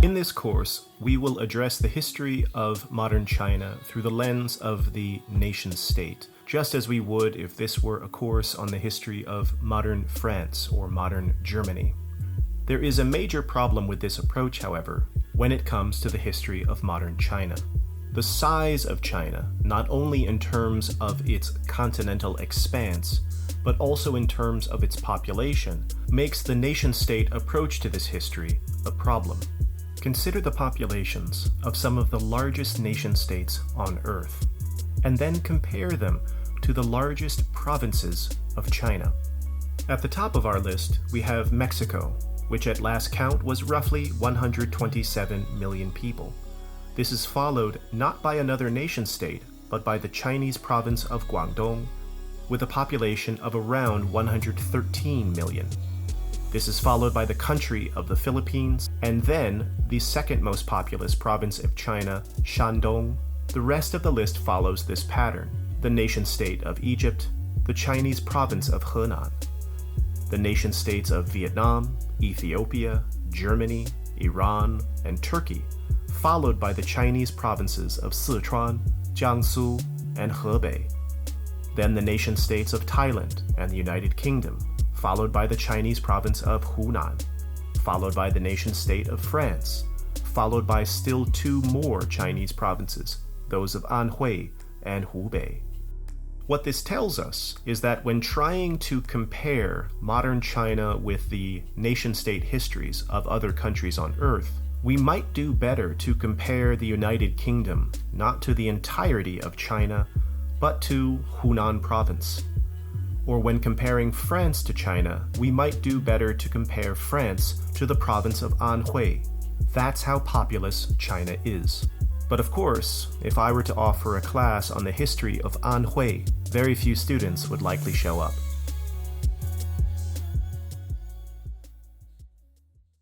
In this course, we will address the history of modern China through the lens of the nation-state, just as we would if this were a course on the history of modern France or modern Germany. There is a major problem with this approach, however, when it comes to the history of modern China. The size of China, not only in terms of its continental expanse, but also in terms of its population, makes the nation-state approach to this history a problem. Consider the populations of some of the largest nation-states on Earth, and then compare them to the largest provinces of China. At the top of our list, we have Mexico, which at last count was roughly 127 million people. This is followed not by another nation-state, but by the Chinese province of Guangdong, with a population of around 113 million. This is followed by the country of the Philippines, and then the second most populous province of China, Shandong. The rest of the list follows this pattern: the nation-state of Egypt, the Chinese province of Henan, the nation-states of Vietnam, Ethiopia, Germany, Iran, and Turkey, followed by the Chinese provinces of Sichuan, Jiangsu, and Hebei. Then the nation-states of Thailand and the United Kingdom, followed by the Chinese province of Hunan, followed by the nation-state of France, followed by still two more Chinese provinces, those of Anhui and Hubei. What this tells us is that when trying to compare modern China with the nation-state histories of other countries on Earth, we might do better to compare the United Kingdom not to the entirety of China, but to Hunan province. Or when comparing France to China, we might do better to compare France to the province of Anhui. That's how populous China is. But of course, if I were to offer a class on the history of Anhui, very few students would likely show up.